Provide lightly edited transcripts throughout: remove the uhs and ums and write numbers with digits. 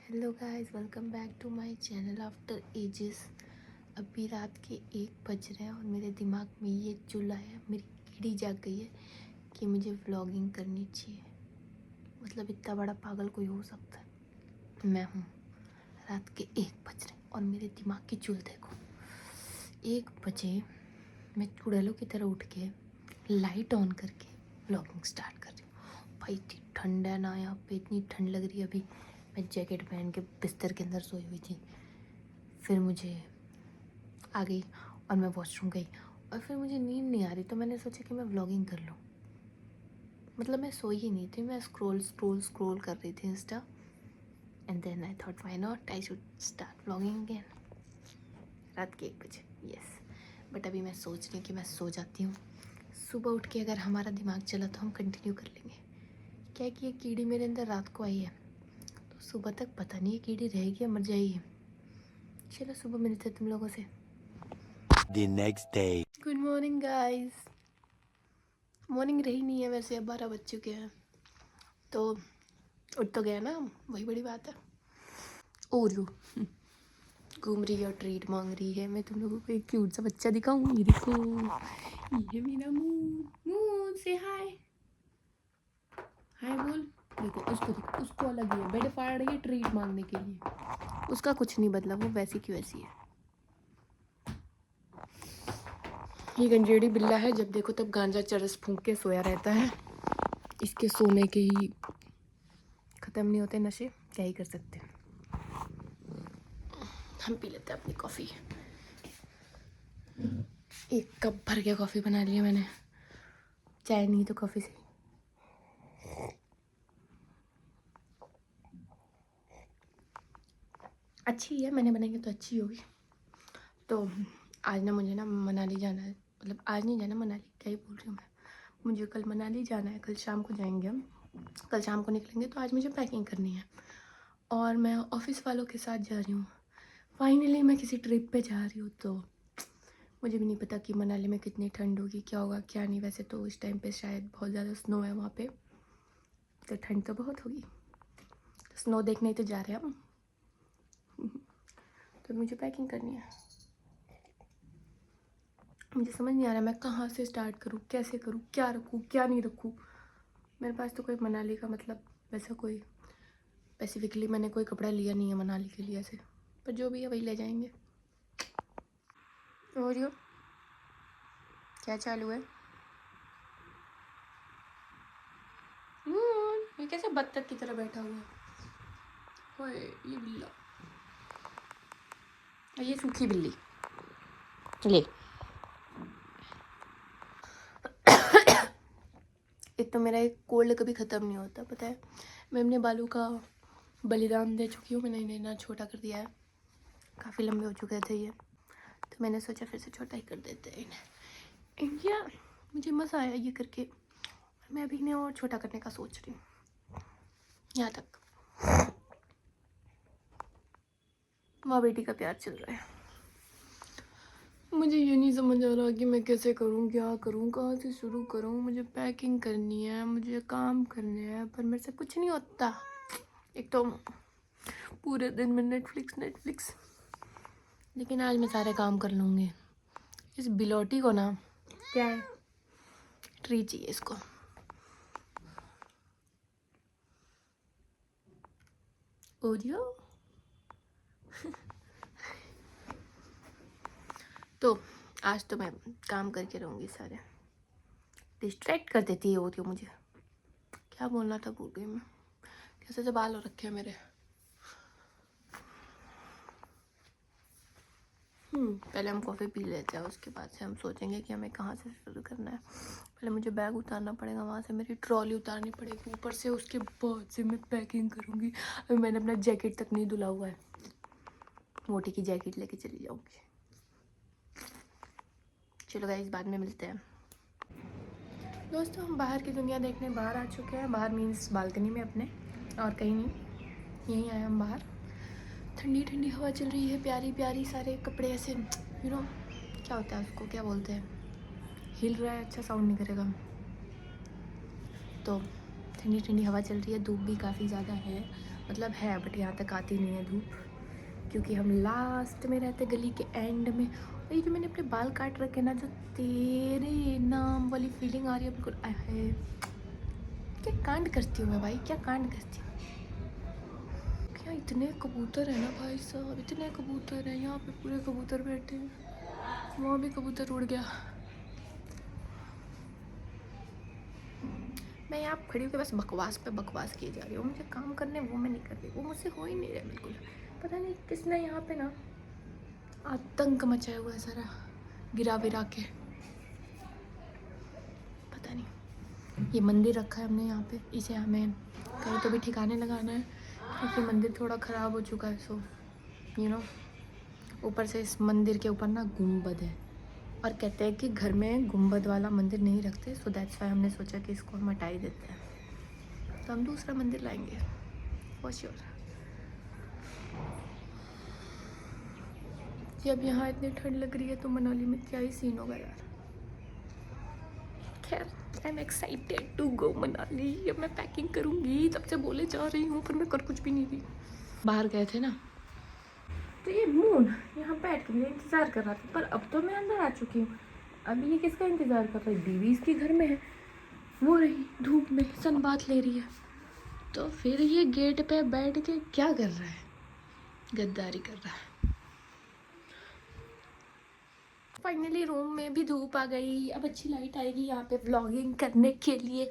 Hello guys, welcome back to my channel after ages. अभी रात के 1 बज रहे हैं और मेरे दिमाग में ये चुल आया, मेरी कीड़ी जाग गई है कि मुझे व्लॉगिंग करनी चाहिए। मतलब इतना बड़ा पागल कोई हो सकता है? मैं हूँ। रात के 1 बज रहे हैं और मेरे दिमाग की चुल देखो। 1 बजे मैं चुड़ैलों की तरह उठ के लाइट ऑन करके व्लॉगिंग स्टार्ट कर रही हूँ। भाई इतनी ठंड है ना, यहाँ पे इतनी ठंड लग रही है। अभी मैं जैकेट पहन के बिस्तर के अंदर सोई हुई थी। फिर मुझे आ गई और मैं वॉशरूम गई और फिर मुझे नींद नहीं आ रही, तो मैंने सोचा कि मैं व्लॉगिंग कर लूँ। मतलब मैं सोई ही नहीं थी, मैं स्क्रोल कर रही थी Insta. And then I thought why not, I should start vlogging again. रात के 1 बजे, यस। बट अभी मैं सोच रही हूँ कि मैं सो जाती हूँ। सुबह उठ के अगर हमारा दिमाग चला तो हम कंटिन्यू कर लेंगे। क्या है कि ये कीड़ी मेरे अंदर रात को आई है, तो सुबह तक पता नहीं ये कीड़ी रहेगी या मर जाएगी। चलो सुबह मिलते हैं तुम लोगों से। The next day. Good morning guys. Morning रही नहीं है वैसे, अब 12 बज चुके हैं, तो उठ तो गया ना, वही बड़ी बात है। ओरियो घूम रही है और ट्रीट मांग रही है। मैं तुम लोगों को एक क्यूट सा बच्चा दिखाऊं, ये देखो, ये मेरा मून। मून से हाय, हाय बोल। देखो उसको अलग ही है, बेड फाड़ रही है ट्रीट मांगने के लिए। उसका कुछ नहीं बदला, वो वैसी की वैसी है। ये गंजेड़ी बिल्ला है, जब देखो तब गांजा चरस फूंक के सोया रहता है। इसके सोने के ही ख़त्म नहीं होते नशे, क्या ही कर सकते हैं। हम पी लेते हैं अपनी कॉफ़ी। 1 कप भर के कॉफ़ी बना लिया मैंने, चाय नहीं तो कॉफ़ी से। अच्छी है, मैंने बनाई है तो अच्छी होगी। तो आज ना मुझे ना मनाली जाना है। मतलब आज नहीं जाना, मनाली क्या ही बोल रही हूँ मैं। मुझे कल मनाली जाना है, कल शाम को जाएंगे हम। कल शाम को निकलेंगे, तो आज मुझे पैकिंग करनी है और मैं ऑफिस वालों के साथ जा रही हूँ। फाइनली मैं किसी ट्रिप पे जा रही हूँ। तो मुझे भी नहीं पता कि मनाली में कितनी ठंड होगी, क्या होगा क्या नहीं। वैसे तो इस टाइम पे शायद बहुत ज़्यादा स्नो है वहाँ पे, तो ठंड तो बहुत होगी। तो स्नो देखने ही तो जा रहे हैं हम। तो मुझे पैकिंग करनी है। मुझे समझ नहीं आ रहा मैं कहाँ से स्टार्ट करूँ, कैसे करूँ, क्या रखूँ क्या नहीं रखूँ। मेरे पास तो कोई मनाली का मतलब वैसा कोई स्पेसिफिकली मैंने कोई कपड़ा लिया नहीं है मनाली के लिए ऐसे, पर जो भी है वही ले जाएंगे। और यो क्या चालू है? ये कैसे बत्तख की तरह बैठा हुआ है? ओए ये बिल्ला, ये सूखी बिल्ली ले। एक तो मेरा एक कोल्ड कभी ख़त्म नहीं होता, पता है। मैं अपने बालों का बलिदान दे चुकी हूँ, मैंने इन्हें ना छोटा कर दिया है। काफ़ी लंबे हो चुके थे ये, तो मैंने सोचा फिर से छोटा ही कर देते हैं इन्हें। इंडिया, मुझे मज़ा आया ये करके। मैं अभी इन्हें और छोटा करने का सोच रही हूँ, यहाँ तक। माँ बेटी का प्यार चल रहा है। मुझे ये नहीं समझ आ रहा कि मैं कैसे करूँ, क्या करूँ, कहाँ से शुरू करूँ। मुझे पैकिंग करनी है, मुझे काम करने हैं, पर मेरे से कुछ नहीं होता। एक तो पूरे दिन में नेटफ्लिक्स। लेकिन आज मैं सारे काम कर लूँगी। इस बिलोटी को ना, क्या है, ट्री चाहिए इसको। ओरियो तो आज तो मैं काम करके रहूँगी सारे। डिस्ट्रैक्ट कर देती है ओरियो मुझे। क्या बोलना था भूल गई मैं। कैसे से बाल हो रखे हैं मेरे। पहले हम कॉफ़ी पी लेते हैं, उसके बाद से हम सोचेंगे कि हमें कहाँ से शुरू करना है। पहले मुझे बैग उतारना पड़ेगा, वहाँ से मेरी ट्रॉली उतारनी पड़ेगी ऊपर से, उसके बाद से मैं पैकिंग करूँगी। अभी मैंने अपना जैकेट तक नहीं धुला हुआ है, मोटी की जैकेट लेके चली जाऊँगी। चलो गाइस, बाद में मिलते हैं। दोस्तों, हम बाहर की दुनिया देखने बाहर आ चुके हैं। बाहर मीन्स बालकनी में अपने, और कहीं नहीं, यहीं आए हम बाहर। ठंडी ठंडी हवा चल रही है, प्यारी प्यारी। सारे कपड़े ऐसे क्या होता है उसको, क्या बोलते हैं, हिल रहा है, अच्छा साउंड नहीं करेगा। तो ठंडी ठंडी हवा चल रही है, धूप भी काफ़ी ज़्यादा है मतलब है बट यहाँ तक आती नहीं है धूप, क्योंकि हम लास्ट में रहते गली के एंड में। और ये जो मैंने अपने बाल काट रखे ना, जो तेरे नाम वाली फीलिंग आ रही है बिल्कुल है। क्या कांड करती हूँ मैं भाई, क्या कांड करती हूँ। क्या इतने कबूतर है ना भाई साहब, इतने कबूतर हैं यहाँ पे, पूरे कबूतर बैठे हैं। वहाँ भी कबूतर उड़ गया। मैं यहाँ खड़ी होकर बस बकवास पे बकवास किए जा रही हूँ। मुझे काम करने वो मैं नहीं कर रही, वो मुझसे हो ही नहीं रहा बिल्कुल। पता नहीं किसने यहाँ पे ना आतंक मचाया हुआ है सारा, गिरा विरा के। पता नहीं। ये मंदिर रखा है हमने यहाँ पे, इसे हमें कहीं तो भी ठिकाने लगाना है, क्योंकि मंदिर थोड़ा ख़राब हो चुका है। सो यू नो, ऊपर से इस मंदिर के ऊपर ना गुंबद है, और कहते हैं कि घर में गुंबद वाला मंदिर नहीं रखते। सो दैट्स वाई हमने सोचा कि इसको हम हटा ही देते हैं, तो हम दूसरा मंदिर लाएंगे फॉर श्योर। जब यहाँ इतनी ठंड लग रही है तो मनाली में क्या ही सीन होगा यार। खैर, I am excited to go Manali. अब मैं पैकिंग करूँगी, तब से बोले जा रही हूँ पर मैं कर कुछ भी नहीं रही। बाहर गए थे ना, तो ये मून यहाँ बैठ के मेरा इंतज़ार कर रहा था, पर अब तो मैं अंदर आ चुकी हूँ। अभी ये किसका इंतज़ार कर रहा है? बीवी इसकी घर में है, वो रही धूप में सन बात ले रही है, तो फिर ये गेट पे बैठ के क्या कर रहा है? गद्दारी कर रहा है। फाइनली रूम में भी धूप आ गई। अब अच्छी लाइट आएगी यहाँ पे व्लॉगिंग करने के लिए।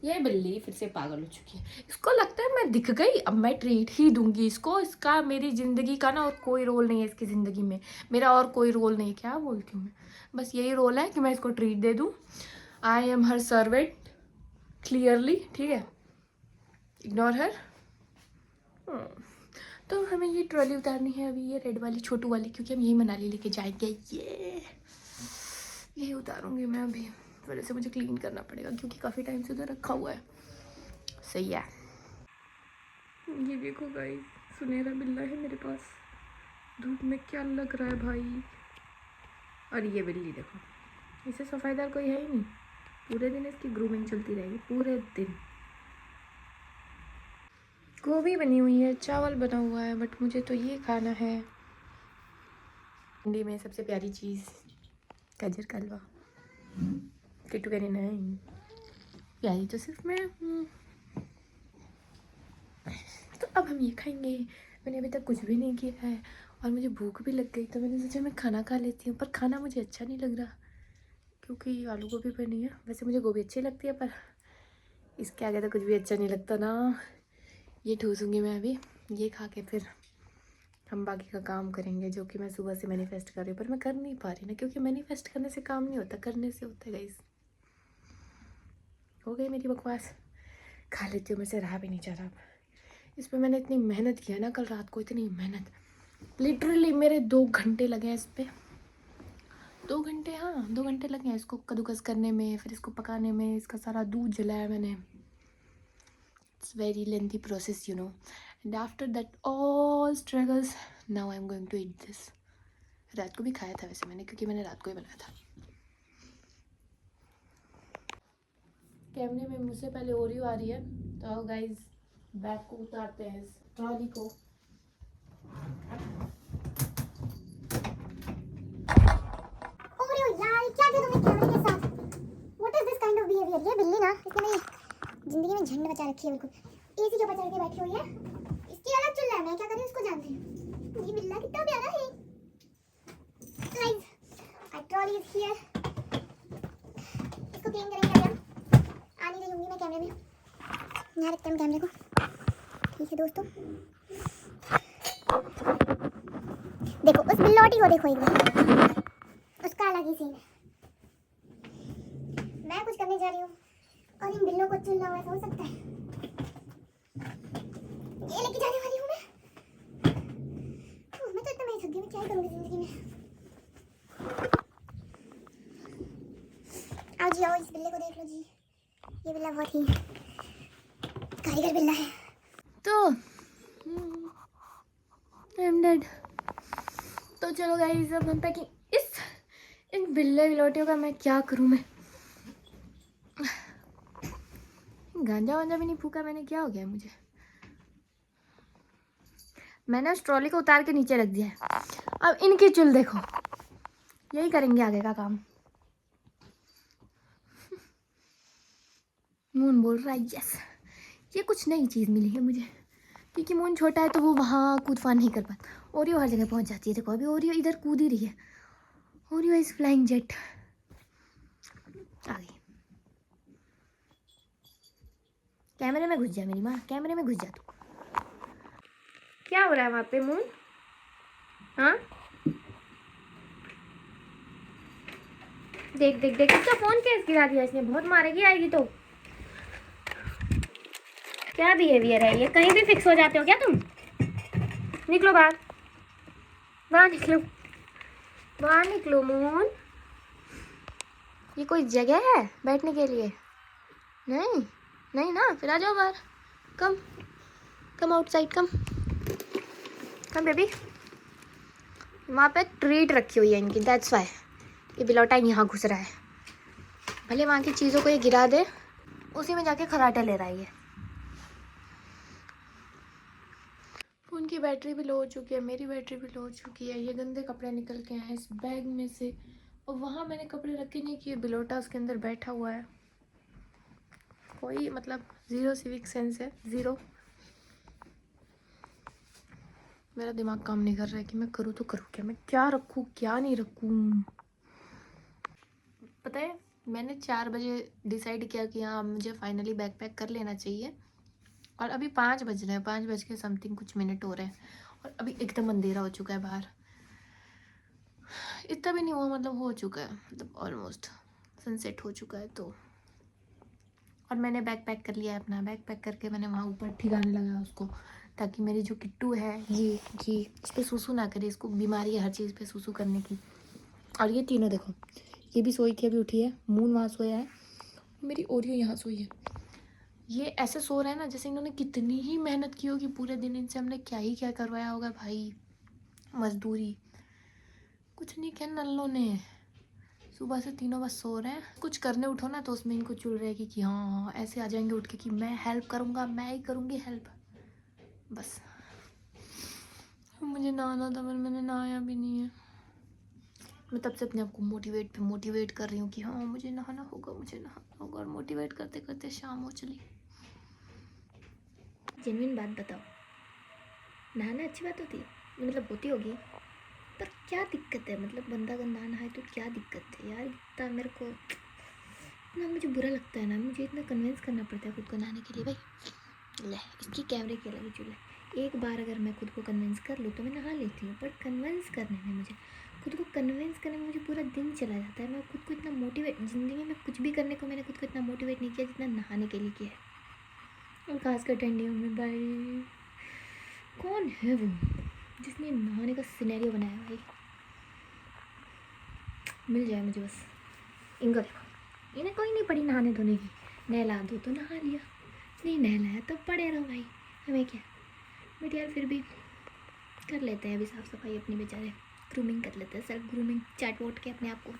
ये बिल्ली फिर से पागल हो चुकी है। इसको लगता है मैं दिख गई, अब मैं ट्रीट ही दूंगी इसको। इसका मेरी ज़िंदगी का ना और कोई रोल नहीं है इसकी ज़िंदगी में, मेरा और कोई रोल नहीं है। क्या बोलती हूँ मैं, बस यही रोल है कि मैं इसको ट्रीट दे दूँ। I am her servant clearly, ठीक है, इग्नोर हर। तो हमें ये ट्रॉली उतारनी है अभी, ये रेड वाली छोटू वाली, क्योंकि हम यही मनाली लेके जाएंगे। ये उतारूंगी मैं अभी, फिर से मुझे क्लीन करना पड़ेगा क्योंकि काफ़ी टाइम से उधर रखा हुआ है। सही है। ये देखो गाइस, सुनहरा बिल्ला है मेरे पास, धूप में क्या लग रहा है भाई। और ये बिल्ली देखो, इसे सफाईदार कोई है ही नहीं, पूरे दिन इसकी ग्रूमिंग चलती रहेगी पूरे दिन। गोभी बनी हुई है, चावल बना हुआ है, बट मुझे तो ये खाना है। हिंदी में सबसे प्यारी चीज़ गाजर का हलवा। किट्टू कह रही नहीं, प्यारी तो सिर्फ मैं हूँ। तो अब हम ये खाएंगे। मैंने अभी तक कुछ भी नहीं किया है और मुझे भूख भी लग गई, तो मैंने सोचा मैं खाना खा लेती हूँ। पर खाना मुझे अच्छा नहीं लग रहा क्योंकि आलू गोभी बनी है। वैसे मुझे गोभी अच्छी लगती है, पर इसके आगे तो कुछ भी अच्छा नहीं लगता ना। ये ठूसूंगी मैं अभी, ये खा के फिर हम बाकी का काम करेंगे, जो कि मैं सुबह से मैनिफेस्ट कर रही हूँ, पर मैं कर नहीं पा रही ना, क्योंकि मैनिफेस्ट करने से काम नहीं होता, करने से होता है गाइस। हो गई मेरी बकवास, खा लेती हूँ। मैं से रहा भी नहीं जा रहा। इस पर मैंने इतनी मेहनत किया ना कल रात को, इतनी मेहनत, लिटरली मेरे 2 घंटे लगे हैं इस पर। 2 घंटे, हाँ 2 घंटे लगे हैं इसको कद्दूकस करने में, फिर इसको पकाने में। इसका सारा दूध जलाया मैंने। It's very lengthy process, you know, and after that all struggles now I am going to eat this. रात को भी खाया था वैसे मैंने, क्योंकि मैंने रात को ही बनाया था। कैमरे में मुझसे पहले ओरियो आ रही है, तो गाइज बैग को उतारते हैं, इस ट्रॉली को। ओरियो यार, क्या किया तुमने कैमरे के साथ? What is this kind of behaviour? ये बिल्ली ना, इसने मेरी जिंदगी में झंड बचा रखी है बिल्कुल। एसी के ऊपर चढ़ के बैठी हुई है, इसकी अलग चुल रहा है, मैं क्या करूं इसको जानते हैं। ये बिल्ला कितना प्यारा है। Guys, my trolley is here. इसको क्लीन करेंगे अभी हम। आ नहीं रही होंगी मैं कैमरे में, यहाँ रखते हैं कैमरे को। ठीक है दोस्तों, देखो उस बिल्लोटी को देखो एक बार, उसका अलग ही सीन है। मैं कुछ करने जा रही हूँ और इन बिल्लों को चुनना हुआ, हो सकता है। ये लेके जाने वाली हूँ मैं। मैं तो इतना मैं थक गई, मैं क्या करूँगी जिंदगी में। आओ जी, आओ इस बिल्ले को देख लो जी। ये बिल्ला बहुत ही कारीगर बिल्ला है। तो आई एम डेड। तो चलो गाइस, अब हम पैकिंग। इन बिल्ले बिलोटियों का मैं क्या करूँ मैं। गांजा वांजा भी नहीं फूका मैंने, क्या हो गया मुझे? मैंने उस ट्रॉली को उतार के नीचे रख दिया है। अब इनकी चुल देखो, यही करेंगे आगे का काम। मून बोल रहा है यस, ये कुछ नई चीज़ मिली है मुझे, क्योंकि मून छोटा है तो वो वहाँ कूद फान नहीं कर पाता। ओरियो हर जगह पहुँच जाती है। देखो अभी ओरियो इधर कूद ही रही है। Oreo is flying jet. आ गई। कैमरे में घुस जा मेरी माँ, कैमरे में घुस जा तू। क्या हो रहा है वहाँ पे मून? हाँ देख देख देख, इसका फोन केस गिरा दिया इसने, बहुत मारेगी आएगी तो। क्या बिहेवियर है ये, कहीं भी फिक्स हो जाते हो क्या तुम? निकलो बाहर, बाहर निकलो, बाहर निकलो मून। ये कोई जगह है बैठने के लिए? नहीं नहीं ना, फिर आ जाओ बाहर। कम कम आउटसाइड, कम कम बेबी। वहाँ पे ट्रीट रखी हुई है इनकी, दैट्स वाई ये बिलौटा यहाँ घुस रहा है। भले वहाँ की चीज़ों को ये गिरा दे, उसी में जाके खराटा ले रहा है ये। फ़ोन की बैटरी भी लो हो चुकी है, मेरी बैटरी भी लो हो चुकी है। ये गंदे कपड़े निकल के आए इस बैग में से, और वहाँ मैंने कपड़े रखे नहीं कि बिलोटा उसके अंदर बैठा हुआ है। कोई मतलब ज़ीरो सिविक सेंस है, ज़ीरो। मेरा दिमाग काम नहीं कर रहा है कि मैं करूँ तो करूँ क्या, मैं क्या रखूँ क्या नहीं रखूँ। पता है मैंने 4 बजे डिसाइड किया कि हाँ मुझे फाइनली बैग पैक कर लेना चाहिए, और अभी 5 बज रहे हैं, 5 बज के समथिंग कुछ मिनट हो रहे हैं, और अभी एकदम अंधेरा हो चुका है बाहर। इतना भी नहीं हुआ, मतलब हो चुका है, मतलब ऑलमोस्ट सनसेट हो चुका है। तो और मैंने बैग पैक कर लिया है अपना। बैग पैक करके मैंने वहाँ ऊपर ठिकाने लगाया उसको, ताकि मेरी जो किट्टू है ये इस पर सूसू ना करे। इसको बीमारी है हर चीज़ पे सूसू करने की। और ये तीनों देखो, ये भी सोई थी अभी उठी है, मून वहाँ सोया है, मेरी ओरियो यहाँ सोई है। ये ऐसे सो रहे हैं ना जैसे इन्होंने कितनी ही मेहनत की होगी पूरे दिन। इनसे हमने क्या ही क्या करवाया होगा भाई, मजदूरी। कुछ नहीं किया नल्लों ने, सुबह से तीनों बस सो रहे हैं। कुछ करने उठो ना तो उसमें इनको चुल रहेगी कि हाँ ऐसे आ जाएंगे उठ के कि मैं हेल्प करूँगा, मैं ही करूँगी हेल्प। बस मुझे नहाना था पर मैंने नहाया भी नहीं है। मैं तब से अपने आप को मोटिवेट कर रही हूँ कि हाँ मुझे नहाना होगा, मुझे नहाना होगा, और मोटिवेट करते करते शाम हो चली। जेन्युइन बात बताओ, नहाना अच्छी बात होती है? मतलब होती होगी, पर क्या दिक्कत है? मतलब बंदा गंदा नहाए तो क्या दिक्कत है यार? इतना मेरे को ना मुझे बुरा लगता है ना, मुझे इतना कन्विंस करना पड़ता है खुद को नहाने के लिए। भाई ले, इसकी कैमरे की अलग चूल्हा है। एक बार अगर मैं खुद को कन्विंस कर लूँ तो मैं नहा लेती हूँ, बट कन्विंस करने में मुझे खुद को कन्विंस करने में मुझे पूरा दिन चला जाता है। मैं खुद को इतना मोटिवेट, ज़िंदगी में कुछ भी करने को मैंने खुद को इतना मोटिवेट नहीं किया जितना नहाने के लिए किया है। और खासकर ठंडियों में भाई, कौन है वो जिसने नहाने का सिनेरियो बनाया भाई? मिल जाए मुझे बस। इनको देखो, इन्हें कोई नहीं पड़ी नहाने धोने की। नहला दो तो नहा लिया, नहीं नहलाया तो पड़े रहो भाई, हमें क्या। बट यार फिर भी कर लेते हैं अभी साफ़ सफाई अपनी, बेचारे ग्रूमिंग कर लेते हैं, सेल्फ ग्रूमिंग चैट वोट के अपने आप को।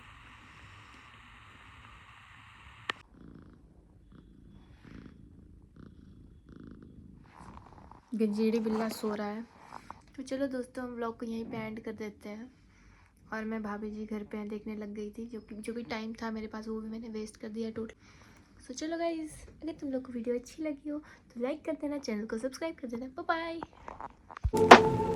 गंजेड़ी बिल्ला सो रहा है। तो चलो दोस्तों हम व्लॉग को यहीं पे एंड कर देते हैं। और मैं भाभी जी घर पे देखने लग गई थी, जो भी टाइम था मेरे पास वो भी मैंने वेस्ट कर दिया टोटल। सो चलो गाइज, अगर तुम लोग को वीडियो अच्छी लगी हो तो लाइक कर देना, चैनल को सब्सक्राइब कर देना। Bye bye.